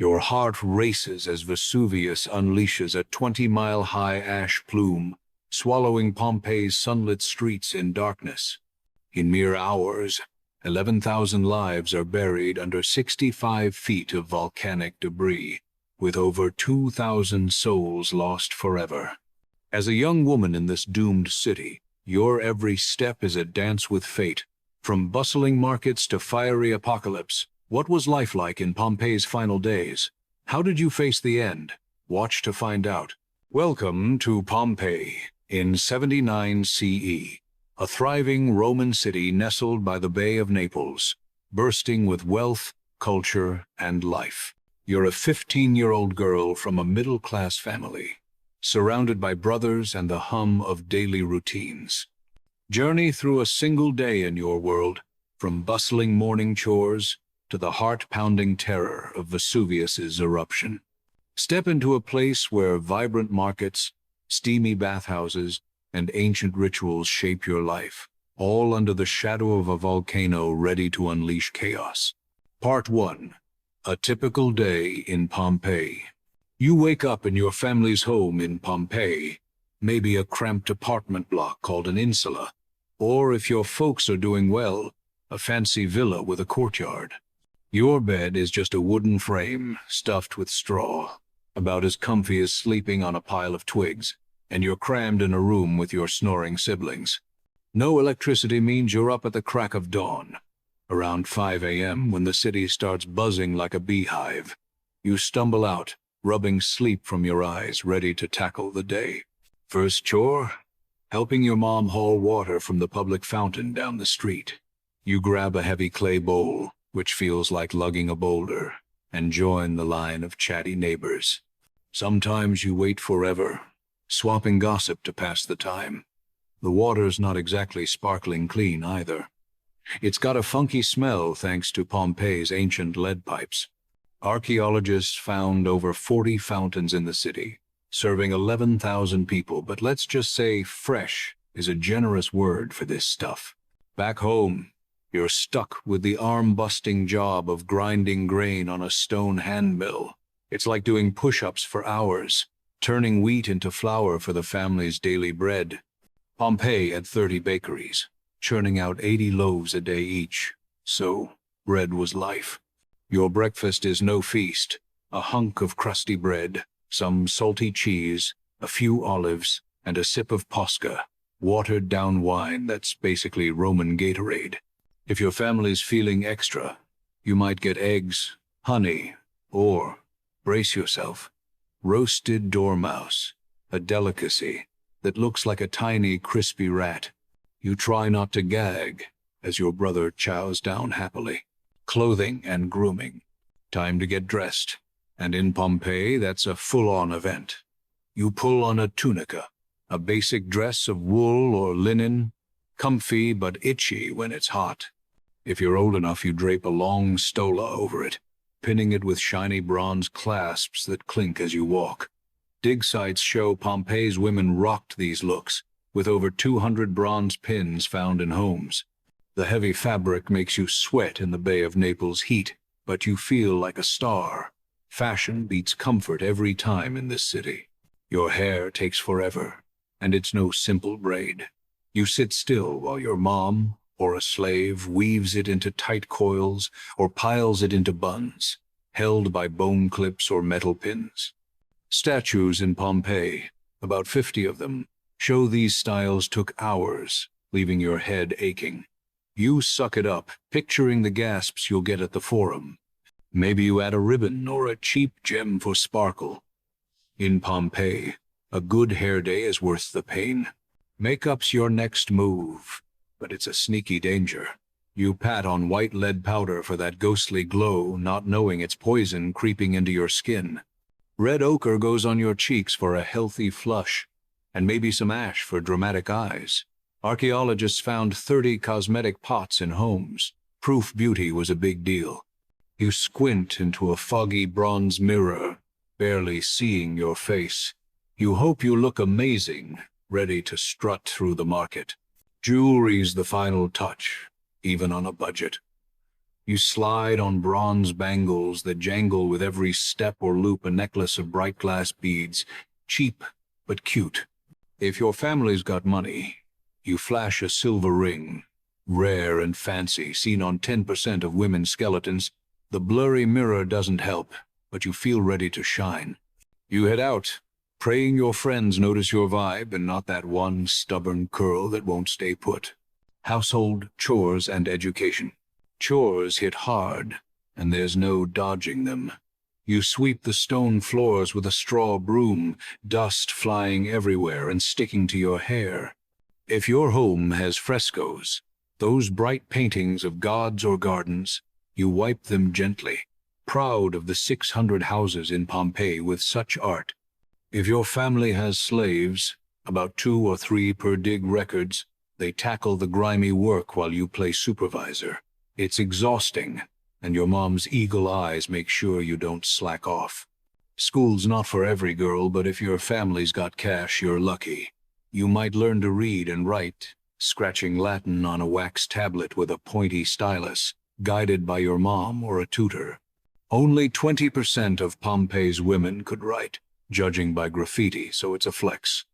Your heart races as Vesuvius unleashes a 20-mile-high ash plume, swallowing Pompeii's sunlit streets in darkness. In mere hours, 11,000 lives are buried under 65 feet of volcanic debris, with over 2,000 souls lost forever. As a young woman in this doomed city, your every step is a dance with fate. From bustling markets to fiery apocalypse, what was life like in Pompeii's final days? How did you face the end? Watch to find out. Welcome to Pompeii in 79 CE, a thriving Roman city nestled by the Bay of Naples, bursting with wealth, culture, and life. You're a 15-year-old girl from a middle-class family, surrounded by brothers and the hum of daily routines. Journey through a single day in your world, from bustling morning chores to the heart-pounding terror of Vesuvius's eruption. Step into a place where vibrant markets, steamy bathhouses, and ancient rituals shape your life, all under the shadow of a volcano ready to unleash chaos. Part 1. A typical day in Pompeii. You wake up in your family's home in Pompeii, maybe a cramped apartment block called an insula, or if your folks are doing well, a fancy villa with a courtyard. Your bed is just a wooden frame stuffed with straw, about as comfy as sleeping on a pile of twigs, and you're crammed in a room with your snoring siblings. No electricity means you're up at the crack of dawn. Around 5 a.m., when the city starts buzzing like a beehive, you stumble out, rubbing sleep from your eyes, ready to tackle the day. First chore? Helping your mom haul water from the public fountain down the street. You grab a heavy clay bowl, which feels like lugging a boulder, and join the line of chatty neighbors. Sometimes you wait forever, swapping gossip to pass the time. The water's not exactly sparkling clean either. It's got a funky smell thanks to Pompeii's ancient lead pipes. Archaeologists found over 40 fountains in the city, serving 11,000 people, but let's just say fresh is a generous word for this stuff. Back home, you're stuck with the arm-busting job of grinding grain on a stone hand mill. It's like doing push-ups for hours, turning wheat into flour for the family's daily bread. Pompeii had 30 bakeries, churning out 80 loaves a day each, so bread was life. Your breakfast is no feast, a hunk of crusty bread, some salty cheese, a few olives, and a sip of posca, watered-down wine that's basically Roman Gatorade. If your family's feeling extra, you might get eggs, honey, or, brace yourself, roasted dormouse, a delicacy that looks like a tiny, crispy rat. You try not to gag as your brother chows down happily. Clothing and grooming. Time to get dressed, and in Pompeii, that's a full-on event. You pull on a tunica, a basic dress of wool or linen, comfy but itchy when it's hot. If you're old enough, you drape a long stola over it, pinning it with shiny bronze clasps that clink as you walk. Dig sites show Pompeii's women rocked these looks, with over 200 bronze pins found in homes. The heavy fabric makes you sweat in the Bay of Naples' heat, but you feel like a star. Fashion beats comfort every time in this city. Your hair takes forever, and it's no simple braid. You sit still while your mom, or a slave, weaves it into tight coils or piles it into buns, held by bone clips or metal pins. Statues in Pompeii, about 50 of them, show these styles took hours, leaving your head aching. You suck it up, picturing the gasps you'll get at the forum. Maybe you add a ribbon or a cheap gem for sparkle. In Pompeii, a good hair day is worth the pain. Makeup's your next move, but it's a sneaky danger. You pat on white lead powder for that ghostly glow, not knowing it's poison creeping into your skin. Red ochre goes on your cheeks for a healthy flush, and maybe some ash for dramatic eyes. Archaeologists found 30 cosmetic pots in homes. Proof beauty was a big deal. You squint into a foggy bronze mirror, barely seeing your face. You hope you look amazing, ready to strut through the market. Jewelry's the final touch, even on a budget. You slide on bronze bangles that jangle with every step or loop, a necklace of bright glass beads, cheap but cute. If your family's got money, you flash a silver ring, rare and fancy, seen on 10% of women's skeletons. The blurry mirror doesn't help, but you feel ready to shine. You head out, praying your friends notice your vibe and not that one stubborn curl that won't stay put. Household, chores, and education. Chores hit hard, and there's no dodging them. You sweep the stone floors with a straw broom, dust flying everywhere and sticking to your hair. If your home has frescoes, those bright paintings of gods or gardens, you wipe them gently, proud of the 600 houses in Pompeii with such art. If your family has slaves, about 2 or 3 per dig records, they tackle the grimy work while you play supervisor. It's exhausting, and your mom's eagle eyes make sure you don't slack off. School's not for every girl, but if your family's got cash, you're lucky. You might learn to read and write, scratching Latin on a wax tablet with a pointy stylus, guided by your mom or a tutor. Only 20% of Pompeii's women could write, judging by graffiti, so it's a flex.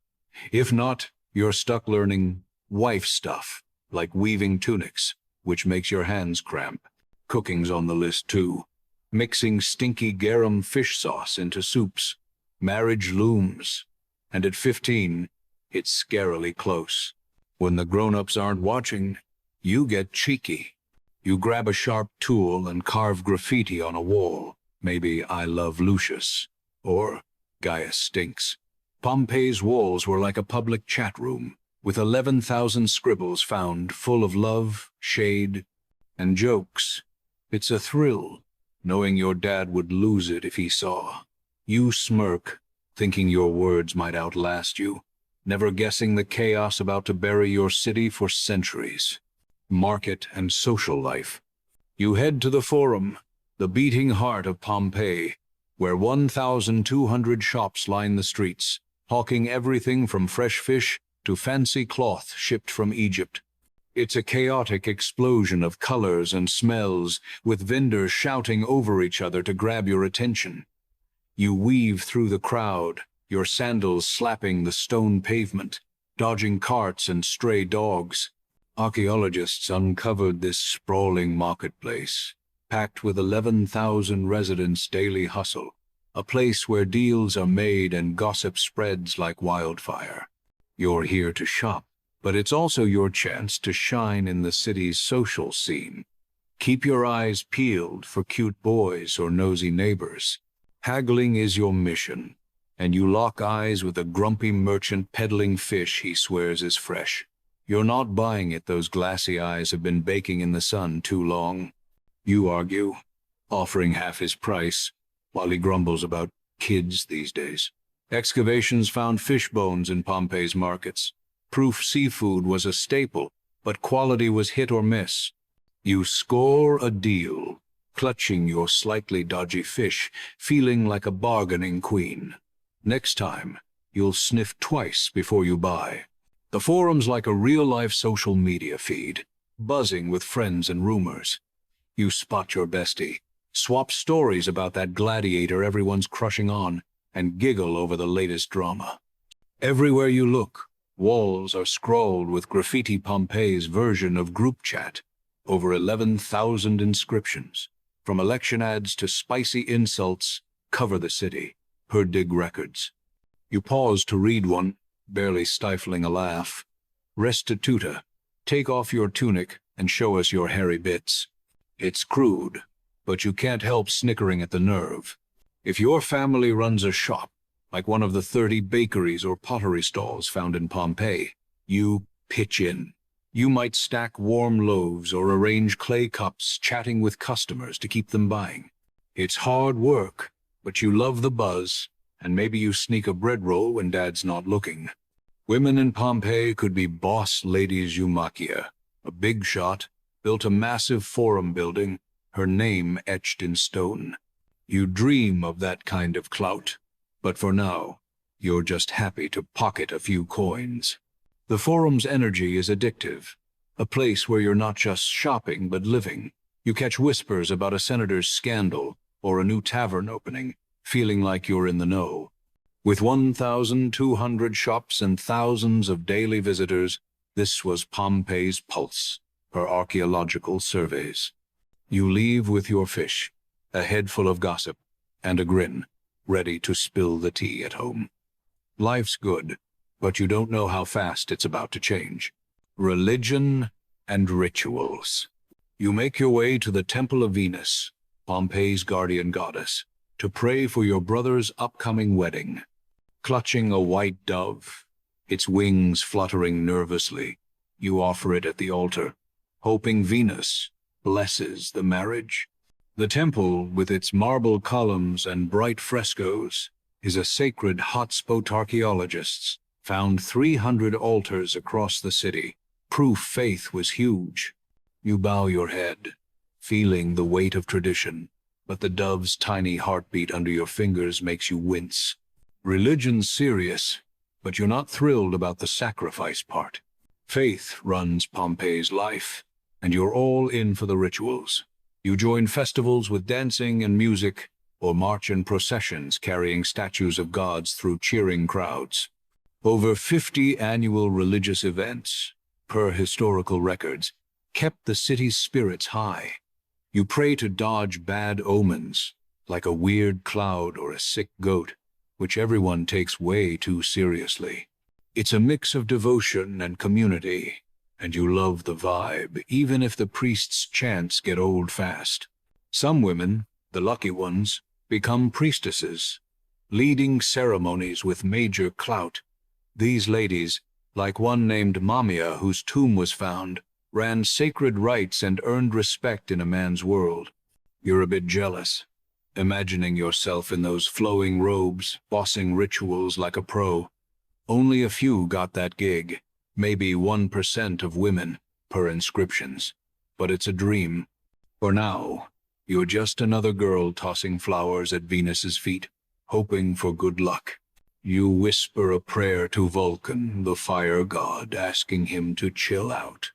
If not, you're stuck learning wife stuff, like weaving tunics, which makes your hands cramp. Cooking's on the list too. Mixing stinky garum fish sauce into soups. Marriage looms. And at 15, it's scarily close. When the grown-ups aren't watching, you get cheeky. You grab a sharp tool and carve graffiti on a wall. Maybe "I love Lucius" or "Gaius stinks." Pompeii's walls were like a public chat room, with 11,000 scribbles found full of love, shade, and jokes. It's a thrill, knowing your dad would lose it if he saw. You smirk, thinking your words might outlast you, never guessing the chaos about to bury your city for centuries. Market and social life. You head to the Forum, the beating heart of Pompeii, where 1,200 shops line the streets, hawking everything from fresh fish to fancy cloth shipped from Egypt. It's a chaotic explosion of colors and smells, with vendors shouting over each other to grab your attention. You weave through the crowd, your sandals slapping the stone pavement, dodging carts and stray dogs. Archaeologists uncovered this sprawling marketplace, packed with 11,000 residents' daily hustle, a place where deals are made and gossip spreads like wildfire. You're here to shop, but it's also your chance to shine in the city's social scene. Keep your eyes peeled for cute boys or nosy neighbors. Haggling is your mission, and you lock eyes with a grumpy merchant peddling fish he swears is fresh. You're not buying it, those glassy eyes have been baking in the sun too long. You argue, offering half his price, while he grumbles about kids these days. Excavations found fish bones in Pompeii's markets. Proof seafood was a staple, but quality was hit or miss. You score a deal, clutching your slightly dodgy fish, feeling like a bargaining queen. Next time, you'll sniff twice before you buy. The Forum's like a real-life social media feed, buzzing with friends and rumors. You spot your bestie, swap stories about that gladiator everyone's crushing on, and giggle over the latest drama. Everywhere you look, walls are scrawled with graffiti. Pompeii's version of group chat, over 11,000 inscriptions, from election ads to spicy insults, cover the city, per dig records. You pause to read one, barely stifling a laugh. Restituta, take off your tunic and show us your hairy bits. It's crude, but you can't help snickering at the nerve. If your family runs a shop, like one of the 30 bakeries or pottery stalls found in Pompeii, you pitch in. You might stack warm loaves or arrange clay cups, chatting with customers to keep them buying. It's hard work, but you love the buzz, and maybe you sneak a bread roll when Dad's not looking. Women in Pompeii could be boss ladies. Eumachia, a big shot, built a massive forum building, her name etched in stone. You dream of that kind of clout, but for now, you're just happy to pocket a few coins. The forum's energy is addictive, a place where you're not just shopping but living. You catch whispers about a senator's scandal or a new tavern opening, feeling like you're in the know. With 1,200 shops and thousands of daily visitors, this was Pompeii's pulse, per archaeological surveys. You leave with your fish, a head full of gossip, and a grin, ready to spill the tea at home. Life's good, but you don't know how fast it's about to change. Religion and rituals. You make your way to the Temple of Venus, Pompeii's guardian goddess, to pray for your brother's upcoming wedding. Clutching a white dove, its wings fluttering nervously, you offer it at the altar, hoping Venus blesses the marriage. The temple, with its marble columns and bright frescoes, is a sacred hotspot. Archaeologists found 300 altars across the city. Proof faith was huge. You bow your head, feeling the weight of tradition, but the dove's tiny heartbeat under your fingers makes you wince. Religion's serious, but you're not thrilled about the sacrifice part. Faith runs Pompeii's life, and you're all in for the rituals. You join festivals with dancing and music, or march in processions carrying statues of gods through cheering crowds. Over 50 annual religious events, per historical records, kept the city's spirits high. You pray to dodge bad omens, like a weird cloud or a sick goat, which everyone takes way too seriously. It's a mix of devotion and community, and you love the vibe, even if the priest's chants get old fast. Some women, the lucky ones, become priestesses, leading ceremonies with major clout. These ladies, like one named Mamia whose tomb was found, ran sacred rites and earned respect in a man's world. You're a bit jealous, imagining yourself in those flowing robes, bossing rituals like a pro. Only a few got that gig, maybe 1% of women, per inscriptions. But it's a dream. For now, you're just another girl tossing flowers at Venus's feet, hoping for good luck. You whisper a prayer to Vulcan, the fire god, asking him to chill out.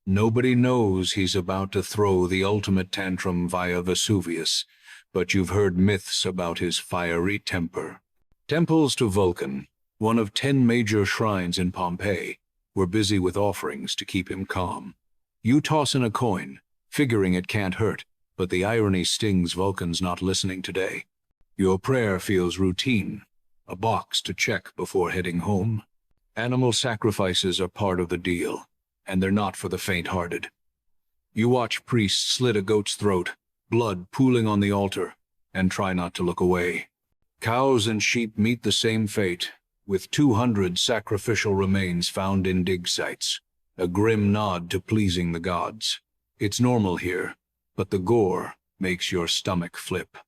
Nobody knows he's about to throw the ultimate tantrum via Vesuvius, but you've heard myths about his fiery temper. Temples to Vulcan, one of 10 major shrines in Pompeii, were busy with offerings to keep him calm. You toss in a coin, figuring it can't hurt, but the irony stings Vulcan's not listening today. Your prayer feels routine, a box to check before heading home. Animal sacrifices are part of the deal, and they're not for the faint-hearted. You watch priests slit a goat's throat, blood pooling on the altar, and try not to look away. Cows and sheep meet the same fate, with 200 sacrificial remains found in dig sites, a grim nod to pleasing the gods. It's normal here, but the gore makes your stomach flip.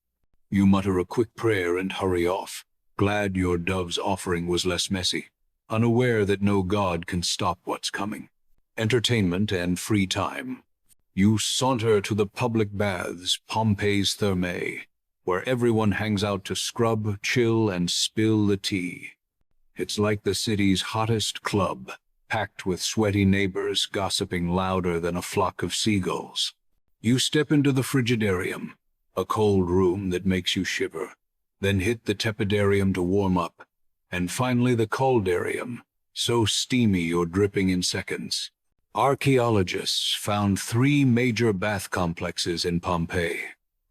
You mutter a quick prayer and hurry off, glad your dove's offering was less messy, unaware that no god can stop what's coming. Entertainment and free time. You saunter to the public baths, Pompeii's Thermae, where everyone hangs out to scrub, chill, and spill the tea. It's like the city's hottest club, packed with sweaty neighbors gossiping louder than a flock of seagulls. You step into the frigidarium, a cold room that makes you shiver, then hit the tepidarium to warm up, and finally the coldarium, so steamy you're dripping in seconds. Archaeologists found 3 major bath complexes in Pompeii,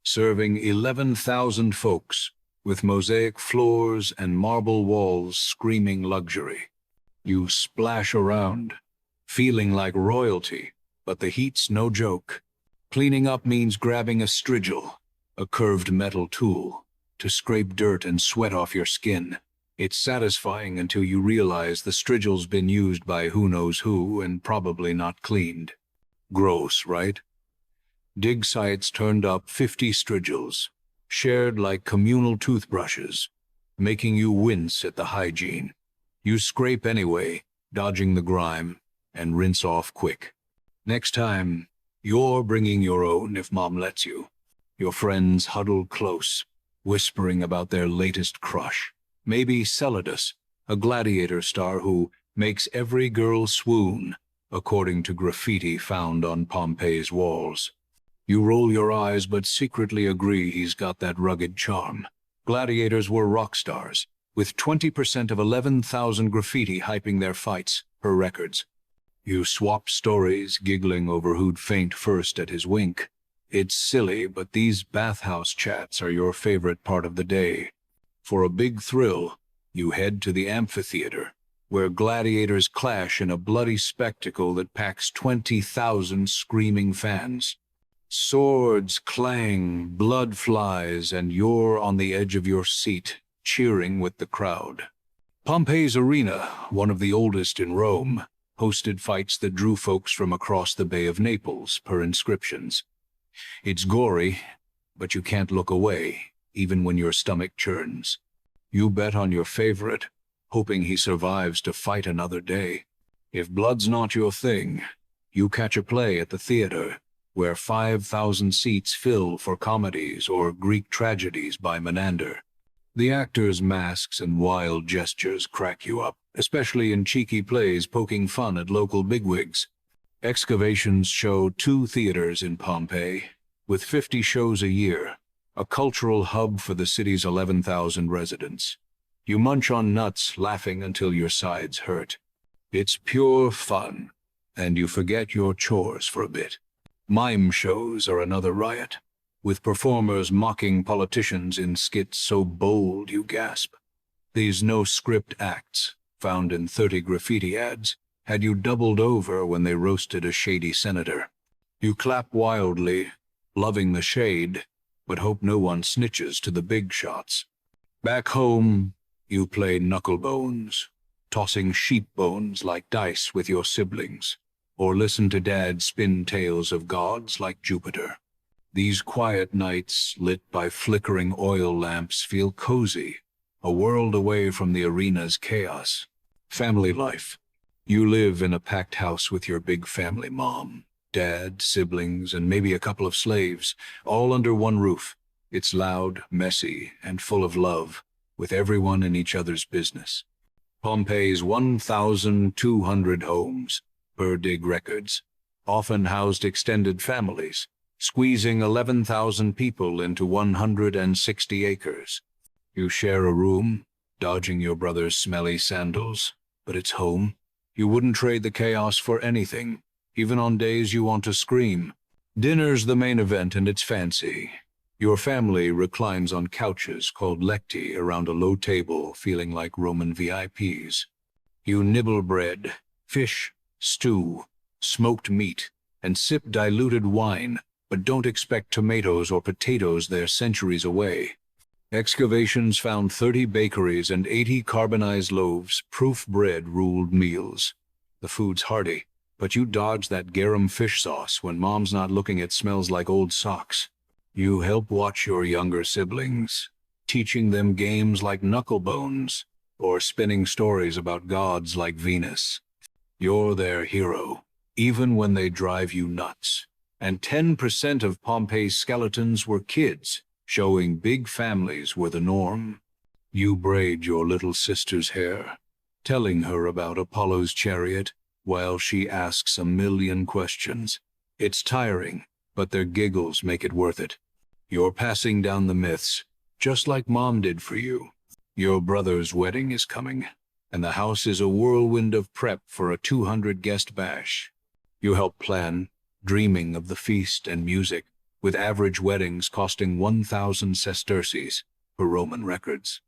serving 11,000 folks, with mosaic floors and marble walls screaming luxury. You splash around, feeling like royalty, but the heat's no joke. Cleaning up means grabbing a strigil, a curved metal tool, to scrape dirt and sweat off your skin. It's satisfying until you realize the strigil's been used by who knows who and probably not cleaned. Gross, right? Dig sites turned up 50 strigils, shared like communal toothbrushes, making you wince at the hygiene. You scrape anyway, dodging the grime, and rinse off quick. Next time, you're bringing your own if mom lets you. Your friends huddle close, whispering about their latest crush. Maybe Celadus, a gladiator star who makes every girl swoon, according to graffiti found on Pompeii's walls. You roll your eyes but secretly agree he's got that rugged charm. Gladiators were rock stars, with 20% of 11,000 graffiti hyping their fights, per records. You swap stories, giggling over who'd faint first at his wink. It's silly, but these bathhouse chats are your favorite part of the day. For a big thrill, you head to the amphitheater, where gladiators clash in a bloody spectacle that packs 20,000 screaming fans. Swords clang, blood flies, and you're on the edge of your seat, cheering with the crowd. Pompeii's arena, one of the oldest in Rome, hosted fights that drew folks from across the Bay of Naples, per inscriptions. It's gory, but you can't look away, even when your stomach churns. You bet on your favorite, hoping he survives to fight another day. If blood's not your thing, you catch a play at the theater, where 5,000 seats fill for comedies or Greek tragedies by Menander. The actors' masks and wild gestures crack you up, especially in cheeky plays poking fun at local bigwigs. Excavations show 2 theaters in Pompeii, with 50 shows a year, a cultural hub for the city's 11,000 residents. You munch on nuts, laughing until your sides hurt. It's pure fun, and you forget your chores for a bit. Mime shows are another riot, with performers mocking politicians in skits so bold you gasp. These no-script acts, found in 30 graffiti ads, had you doubled over when they roasted a shady senator. You clap wildly, loving the shade, but hope no one snitches to the big shots. Back home, you play knucklebones, tossing sheep bones like dice with your siblings, or listen to Dad spin tales of gods like Jupiter. These quiet nights, lit by flickering oil lamps, feel cozy, a world away from the arena's chaos. Family life. You live in a packed house with your big family, mom, dad, siblings, and maybe a couple of slaves, all under one roof. It's loud, messy, and full of love, with everyone in each other's business. Pompeii's 1,200 homes, per dig records, often housed extended families, squeezing 11,000 people into 160 acres. You share a room, dodging your brother's smelly sandals, but it's home. You wouldn't trade the chaos for anything, even on days you want to scream. Dinner's the main event, and it's fancy. Your family reclines on couches called lecti around a low table, feeling like Roman VIPs. You nibble bread, fish, stew, smoked meat, and sip diluted wine, but don't expect tomatoes or potatoes they're centuries away. Excavations found 30 bakeries and 80 carbonized loaves, proof bread ruled meals. The food's hearty, but you dodge that garum fish sauce when mom's not looking. It smells like old socks. You help watch your younger siblings, teaching them games like knucklebones, or spinning stories about gods like Venus. You're their hero, even when they drive you nuts. And 10% of Pompeii's skeletons were kids, showing big families were the norm. You braid your little sister's hair, telling her about Apollo's chariot, while she asks a million questions. It's tiring, but their giggles make it worth it. You're passing down the myths, just like Mom did for you. Your brother's wedding is coming, and the house is a whirlwind of prep for a 200-guest bash. You help plan, dreaming of the feast and music, with average weddings costing 1,000 sesterces, per Roman records.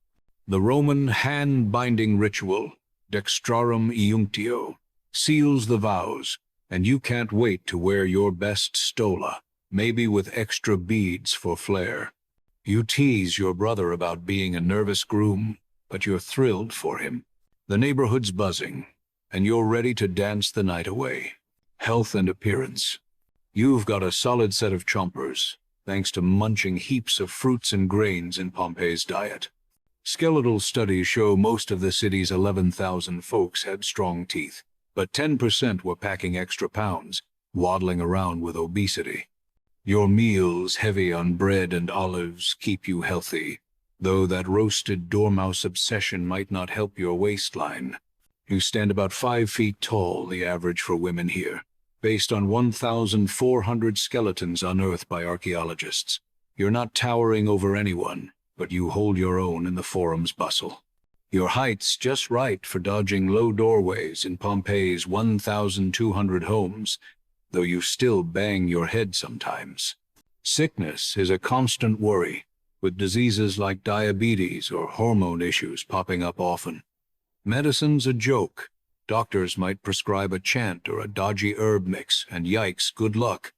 The Roman hand-binding ritual, dextrarum iunctio, seals the vows, and you can't wait to wear your best stola, maybe with extra beads for flair. You tease your brother about being a nervous groom, but you're thrilled for him. The neighborhood's buzzing, and you're ready to dance the night away. Health and appearance. You've got a solid set of chompers, thanks to munching heaps of fruits and grains in Pompeii's diet. Skeletal studies show most of the city's 11,000 folks had strong teeth, but 10% were packing extra pounds, waddling around with obesity. Your meals, heavy on bread and olives, keep you healthy, though that roasted dormouse obsession might not help your waistline. You stand about 5 feet tall, the average for women here, based on 1,400 skeletons unearthed by archaeologists. You're not towering over anyone, but you hold your own in the forum's bustle. Your height's just right for dodging low doorways in Pompeii's 1,200 homes, though you still bang your head sometimes. Sickness is a constant worry, with diseases like diabetes or hormone issues popping up often. Medicine's a joke. Doctors might prescribe a chant or a dodgy herb mix, and yikes, good luck.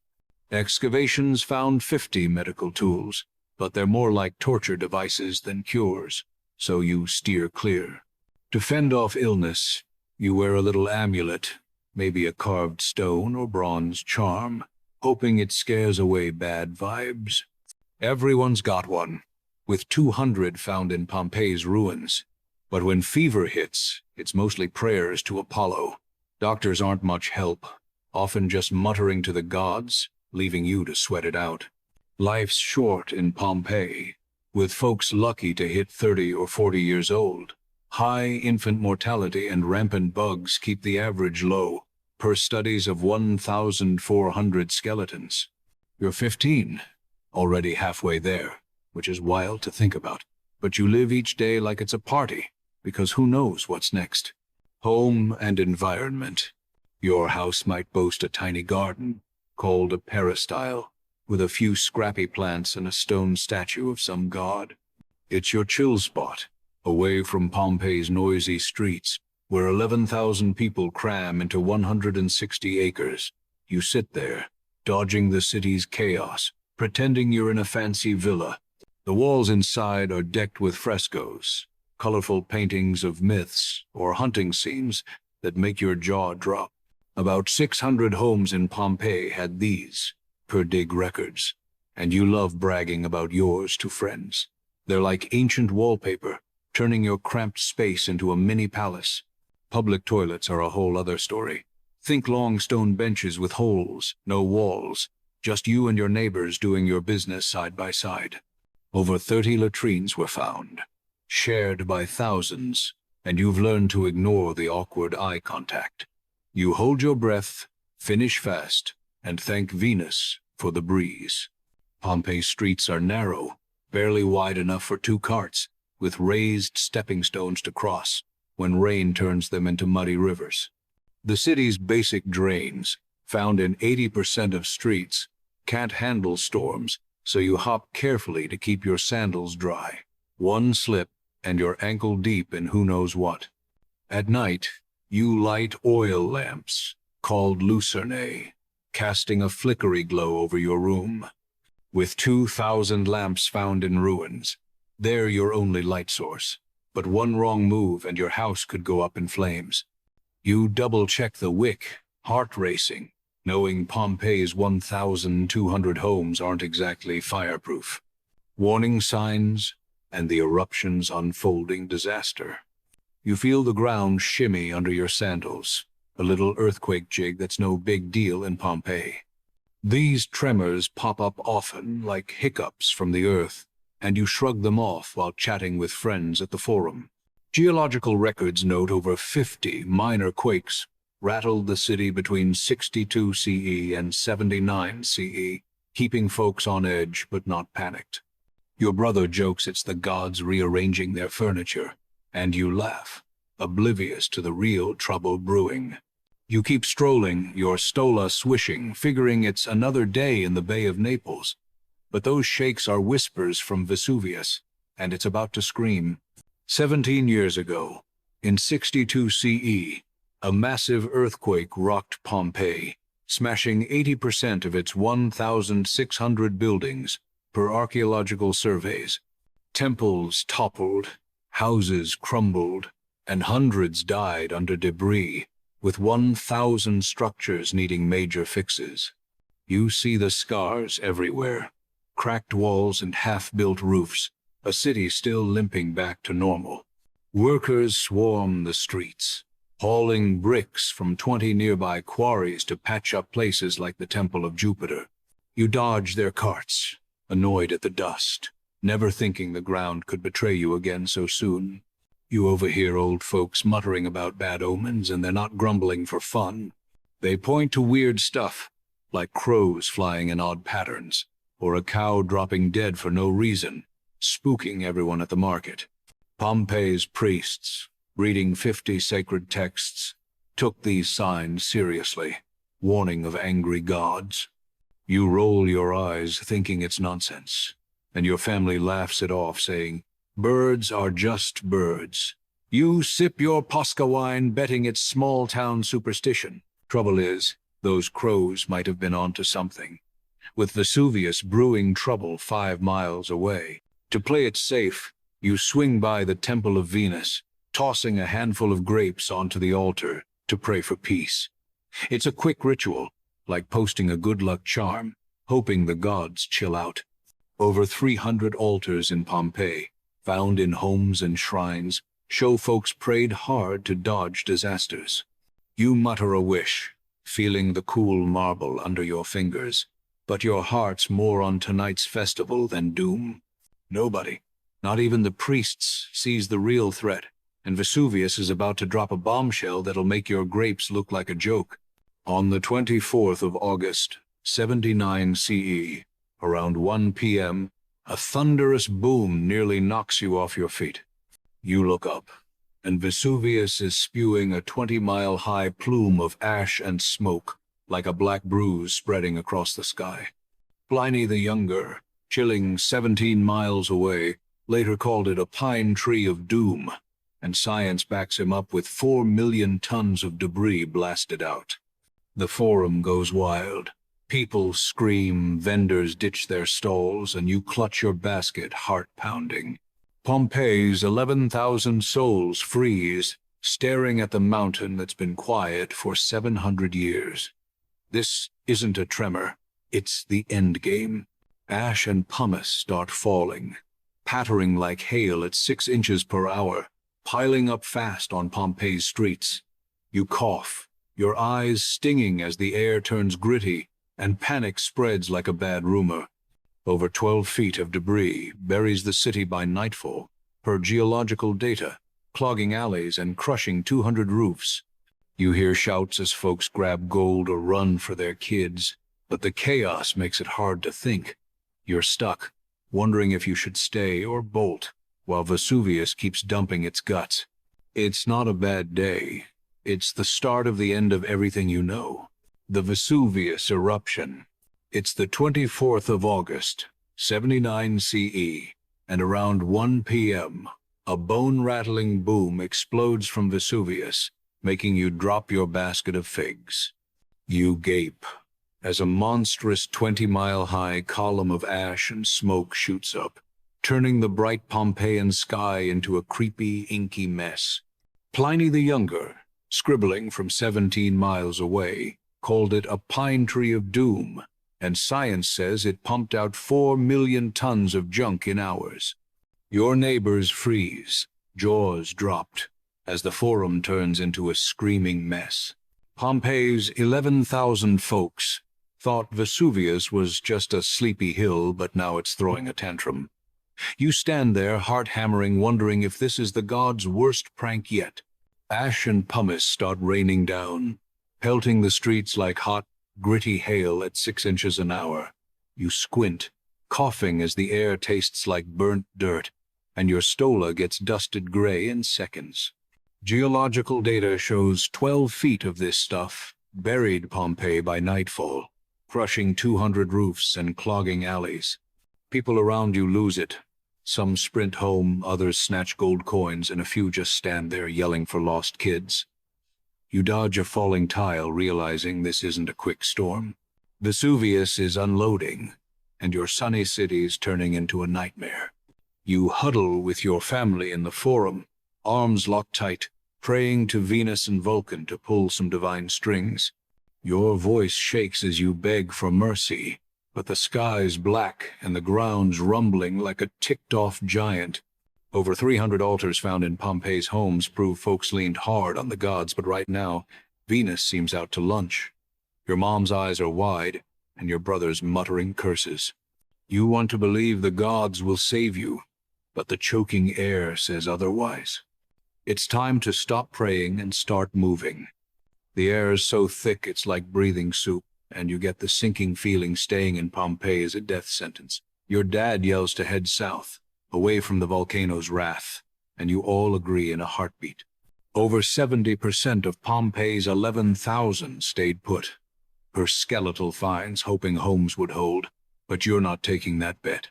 Excavations found 50 medical tools, but they're more like torture devices than cures, so you steer clear. To fend off illness, you wear a little amulet, maybe a carved stone or bronze charm, hoping it scares away bad vibes. Everyone's got one, with 200 found in Pompeii's ruins. But when fever hits, it's mostly prayers to Apollo. Doctors aren't much help, often just muttering to the gods, leaving you to sweat it out. Life's short in Pompeii, with folks lucky to hit 30 or 40 years old. High infant mortality and rampant bugs keep the average low, per studies of 1,400 skeletons. You're 15, already halfway there, which is wild to think about. But you live each day like it's a party, because who knows what's next. Home and environment. Your house might boast a tiny garden, called a peristyle, with a few scrappy plants and a stone statue of some god. It's your chill spot, away from Pompeii's noisy streets, where 11,000 people cram into 160 acres. You sit there, dodging the city's chaos, pretending you're in a fancy villa. The walls inside are decked with frescoes, colorful paintings of myths or hunting scenes that make your jaw drop. About 600 homes in Pompeii had these, per dig records, and you love bragging about yours to friends. They're like ancient wallpaper, turning your cramped space into a mini palace. Public toilets are a whole other story. Think long stone benches with holes, no walls, just you and your neighbors doing your business side by side. Over 30 latrines were found, shared by thousands, and you've learned to ignore the awkward eye contact. You hold your breath, finish fast, and thank Venus for the breeze. Pompeii's streets are narrow, barely wide enough for 2 carts, with raised stepping stones to cross when rain turns them into muddy rivers. The city's basic drains, found in 80% of streets, can't handle storms, so you hop carefully to keep your sandals dry. One slip, and you're ankle deep in who knows what. At night, you light oil lamps, called lucernae, casting a flickery glow over your room. With 2,000 lamps found in ruins, they're your only light source. But one wrong move and your house could go up in flames. You double-check the wick, heart racing, knowing Pompeii's 1,200 homes aren't exactly fireproof. Warning signs and the eruption's unfolding disaster. You feel the ground shimmy under your sandals, a little earthquake jig that's no big deal in Pompeii. These tremors pop up often like hiccups from the earth, and you shrug them off while chatting with friends at the forum. Geological records note over 50 minor quakes rattled the city between 62 CE and 79 CE, keeping folks on edge but not panicked. Your brother jokes it's the gods rearranging their furniture, and you laugh, oblivious to the real trouble brewing. You keep strolling, your stola swishing, figuring it's another day in the Bay of Naples. But those shakes are whispers from Vesuvius, and it's about to scream. 17 years ago, in 62 CE, a massive earthquake rocked Pompeii, smashing 80% of its 1,600 buildings per archaeological surveys. Temples toppled, houses crumbled, and hundreds died under debris, with 1,000 structures needing major fixes. You see the scars everywhere, cracked walls and half-built roofs, a city still limping back to normal. Workers swarm the streets, hauling bricks from 20 nearby quarries to patch up places like the Temple of Jupiter. You dodge their carts, annoyed at the dust, never thinking the ground could betray you again so soon. You overhear old folks muttering about bad omens, and they're not grumbling for fun. They point to weird stuff, like crows flying in odd patterns, or a cow dropping dead for no reason, spooking everyone at the market. Pompeii's priests, reading 50 sacred texts, took these signs seriously, warning of angry gods. You roll your eyes thinking it's nonsense, and your family laughs it off saying, "Birds are just birds." You sip your Posca wine betting it's small-town superstition. Trouble is, those crows might have been onto something, with Vesuvius brewing trouble 5 miles away. To play it safe, you swing by the Temple of Venus, tossing a handful of grapes onto the altar to pray for peace. It's a quick ritual, like posting a good luck charm, hoping the gods chill out. Over 300 altars in Pompeii, found in homes and shrines, show folks prayed hard to dodge disasters. You mutter a wish, feeling the cool marble under your fingers, but your heart's more on tonight's festival than doom. Nobody, not even the priests, sees the real threat, and Vesuvius is about to drop a bombshell that'll make your grapes look like a joke. On the 24th of August, 79 CE, around 1 p.m., a thunderous boom nearly knocks you off your feet. You look up, and Vesuvius is spewing a 20-mile-high plume of ash and smoke, like a black bruise spreading across the sky. Pliny the Younger, chilling 17 miles away, later called it a pine tree of doom, and science backs him up with 4 million tons of debris blasted out. The forum goes wild. People scream, vendors ditch their stalls, and you clutch your basket, heart-pounding. Pompeii's 11,000 souls freeze, staring at the mountain that's been quiet for 700 years. This isn't a tremor, it's the endgame. Ash and pumice start falling, pattering like hail at 6 inches per hour, piling up fast on Pompeii's streets. You cough, your eyes stinging as the air turns gritty, and panic spreads like a bad rumor. Over 12 feet of debris buries the city by nightfall, per geological data, clogging alleys and crushing 200 roofs. You hear shouts as folks grab gold or run for their kids, but the chaos makes it hard to think. You're stuck, wondering if you should stay or bolt, while Vesuvius keeps dumping its guts. It's not a bad day. It's the start of the end of everything you know. The Vesuvius Eruption. It's the 24th of August, 79 CE, and around 1 p.m., a bone-rattling boom explodes from Vesuvius, making you drop your basket of figs. You gape as a monstrous 20-mile-high column of ash and smoke shoots up, turning the bright Pompeian sky into a creepy, inky mess. Pliny the Younger, scribbling from 17 miles away, called it a pine tree of doom, and science says it pumped out 4 million tons of junk in hours. Your neighbors freeze, jaws dropped, as the forum turns into a screaming mess. Pompeii's 11,000 folks thought Vesuvius was just a sleepy hill, but now it's throwing a tantrum. You stand there, heart-hammering, wondering if this is the gods' worst prank yet. Ash and pumice start raining down, pelting the streets like hot, gritty hail at 6 inches an hour. You squint, coughing as the air tastes like burnt dirt, and your stola gets dusted gray in seconds. Geological data shows 12 feet of this stuff buried Pompeii by nightfall, crushing 200 roofs and clogging alleys. People around you lose it. Some sprint home, others snatch gold coins, and a few just stand there yelling for lost kids. You dodge a falling tile, realizing this isn't a quick storm. Vesuvius is unloading, and your sunny city's turning into a nightmare. You huddle with your family in the forum, arms locked tight, praying to Venus and Vulcan to pull some divine strings. Your voice shakes as you beg for mercy, but the sky's black and the ground's rumbling like a ticked-off giant. Over 300 altars found in Pompeii's homes prove folks leaned hard on the gods, but right now, Venus seems out to lunch. Your mom's eyes are wide, and your brother's muttering curses. You want to believe the gods will save you, but the choking air says otherwise. It's time to stop praying and start moving. The air is so thick it's like breathing soup, and you get the sinking feeling staying in Pompeii is a death sentence. Your dad yells to head south, away from the volcano's wrath, and you all agree in a heartbeat. Over 70% of Pompeii's 11,000 stayed put, per skeletal finds, hoping homes would hold, but you're not taking that bet.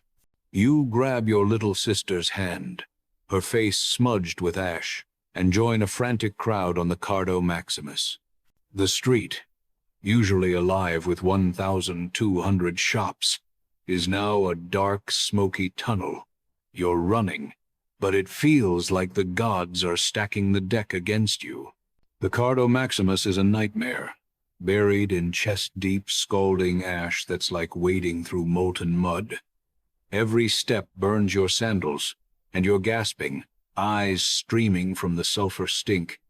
You grab your little sister's hand, her face smudged with ash, and join a frantic crowd on the Cardo Maximus. The street, usually alive with 1,200 shops, is now a dark, smoky tunnel. You're running, but it feels like the gods are stacking the deck against you. The Cardo Maximus is a nightmare, buried in chest-deep, scalding ash that's like wading through molten mud. Every step burns your sandals, and you're gasping, eyes streaming from the sulfur stink.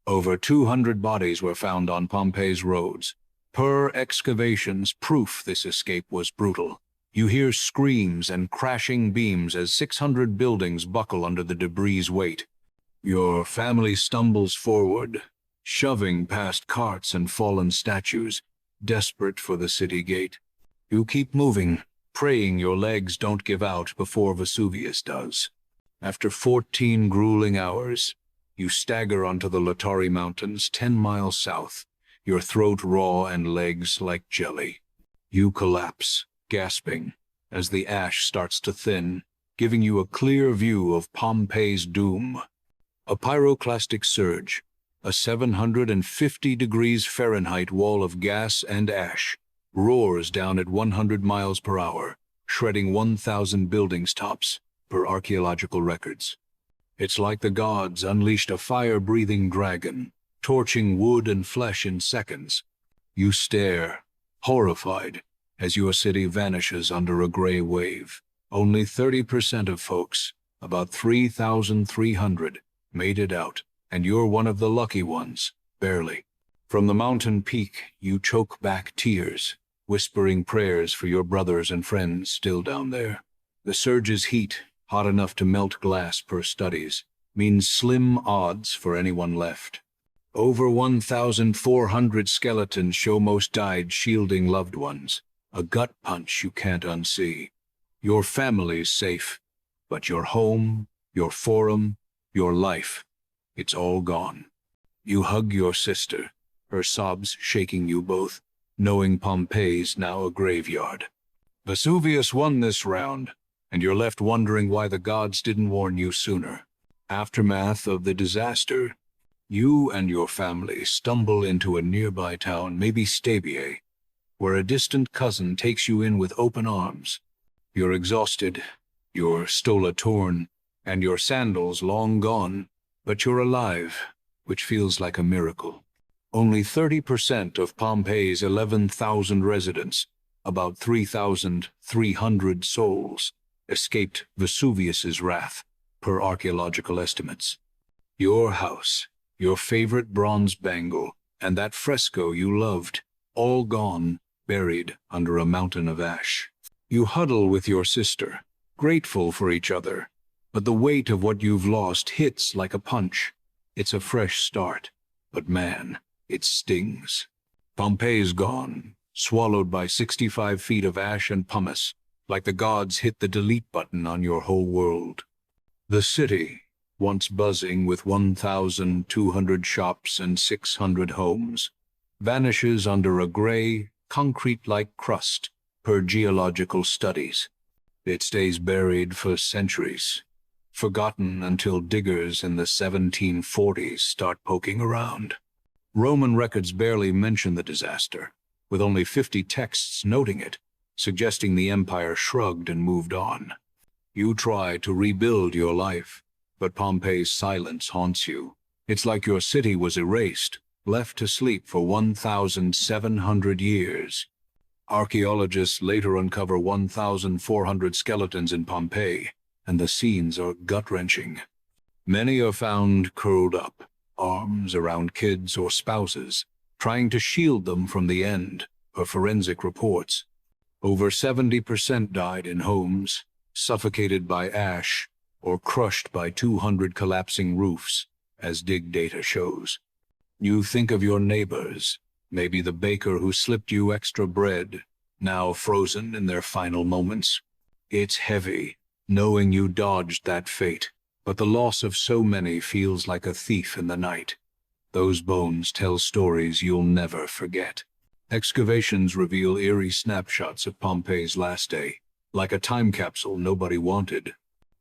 Over 200 bodies were found on Pompeii's roads. Per excavations, proof this escape was brutal. You hear screams and crashing beams as 600 buildings buckle under the debris' weight. Your family stumbles forward, shoving past carts and fallen statues, desperate for the city gate. You keep moving, praying your legs don't give out before Vesuvius does. After 14 grueling hours, you stagger onto the Latari Mountains 10 miles south, your throat raw and legs like jelly. You collapse, gasping, as the ash starts to thin, giving you a clear view of Pompeii's doom. A pyroclastic surge, a 750 degrees Fahrenheit wall of gas and ash, roars down at 100 miles per hour, shredding 1,000 buildings' tops, per archaeological records. It's like the gods unleashed a fire-breathing dragon, torching wood and flesh in seconds. You stare, horrified, as your city vanishes under a gray wave. Only 30% of folks, about 3,300, made it out, and you're one of the lucky ones, barely. From the mountain peak, you choke back tears, whispering prayers for your brothers and friends still down there. The surge's heat, hot enough to melt glass per studies, means slim odds for anyone left. Over 1,400 skeletons show most died shielding loved ones, a gut punch you can't unsee. Your family's safe, but your home, your forum, your life, it's all gone. You hug your sister, her sobs shaking you both, knowing Pompeii's now a graveyard. Vesuvius won this round, and you're left wondering why the gods didn't warn you sooner. Aftermath of the disaster, you and your family stumble into a nearby town, maybe Stabiae, where a distant cousin takes you in with open arms. You're exhausted, your stola torn, and your sandals long gone, but you're alive, which feels like a miracle. Only 30% of Pompeii's 11,000 residents, about 3,300 souls, escaped Vesuvius's wrath, per archaeological estimates. Your house, your favorite bronze bangle, and that fresco you loved, all gone, buried under a mountain of ash. You huddle with your sister, grateful for each other, but the weight of what you've lost hits like a punch. It's a fresh start, but man, it stings. Pompeii's gone, swallowed by 65 feet of ash and pumice, like the gods hit the delete button on your whole world. The city, once buzzing with 1,200 shops and 600 homes, vanishes under a gray, concrete-like crust per geological studies. It stays buried for centuries, forgotten until diggers in the 1740s start poking around. Roman records barely mention the disaster, with only 50 texts noting it, suggesting the empire shrugged and moved on. You try to rebuild your life, but Pompeii's silence haunts you. It's like your city was erased, left to sleep for 1,700 years. Archaeologists later uncover 1,400 skeletons in Pompeii, and the scenes are gut-wrenching. Many are found curled up, arms around kids or spouses, trying to shield them from the end, per forensic reports. Over 70% died in homes, suffocated by ash, or crushed by 200 collapsing roofs, as dig data shows. You think of your neighbors, maybe the baker who slipped you extra bread, now frozen in their final moments. It's heavy, knowing you dodged that fate, but the loss of so many feels like a thief in the night. Those bones tell stories you'll never forget. Excavations reveal eerie snapshots of Pompeii's last day, like a time capsule nobody wanted.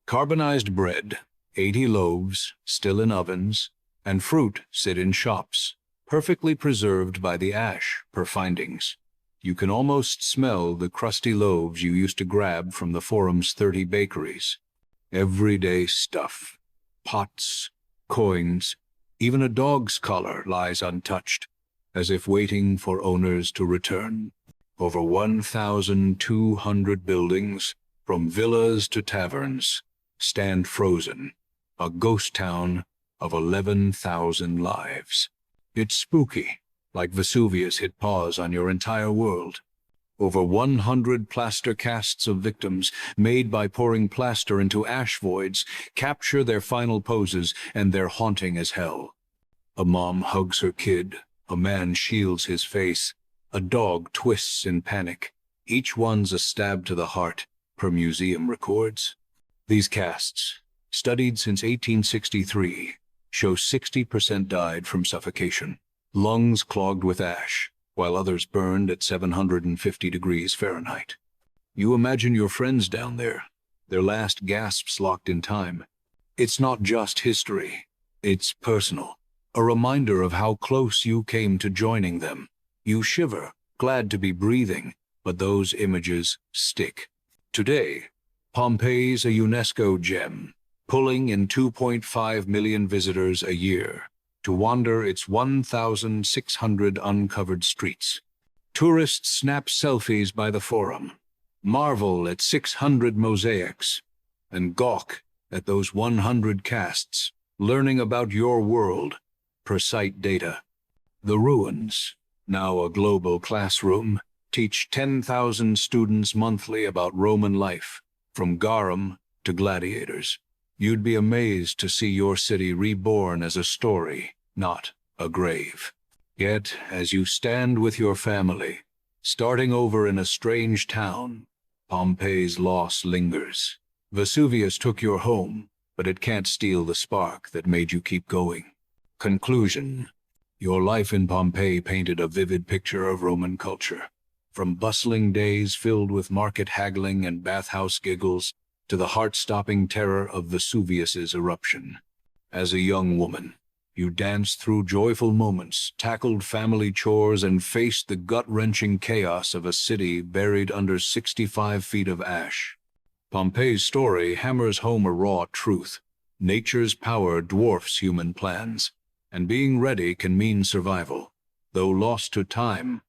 Carbonized bread, 80 loaves, still in ovens, and fruit sit in shops, perfectly preserved by the ash, per findings. You can almost smell the crusty loaves you used to grab from the forum's 30 bakeries. Everyday stuff. Pots, coins, even a dog's collar lies untouched, as if waiting for owners to return. Over 1,200 buildings, from villas to taverns, stand frozen, a ghost town of 11,000 lives. It's spooky, like Vesuvius hit pause on your entire world. Over 100 plaster casts of victims, made by pouring plaster into ash voids, capture their final poses, and they're haunting as hell. A mom hugs her kid, a man shields his face, a dog twists in panic. Each one's a stab to the heart, per museum records. These casts, studied since 1863, show 60% died from suffocation, lungs clogged with ash, while others burned at 750 degrees Fahrenheit. You imagine your friends down there, their last gasps locked in time. It's not just history, it's personal, a reminder of how close you came to joining them. You shiver, glad to be breathing, but those images stick. Today, Pompeii's a UNESCO gem, pulling in 2.5 million visitors a year to wander its 1,600 uncovered streets. Tourists snap selfies by the forum, marvel at 600 mosaics, and gawk at those 100 casts, learning about your world per site data. The ruins, now a global classroom, teach 10,000 students monthly about Roman life, from garum to gladiators. You'd be amazed to see your city reborn as a story, not a grave. Yet, as you stand with your family, starting over in a strange town, Pompeii's loss lingers. Vesuvius took your home, but it can't steal the spark that made you keep going. Conclusion. Your life in Pompeii painted a vivid picture of Roman culture. From bustling days filled with market haggling and bathhouse giggles, to the heart-stopping terror of Vesuvius's eruption. As a young woman, you danced through joyful moments, tackled family chores, and faced the gut-wrenching chaos of a city buried under 65 feet of ash. Pompeii's story hammers home a raw truth. Nature's power dwarfs human plans, and being ready can mean survival. Though lost to time,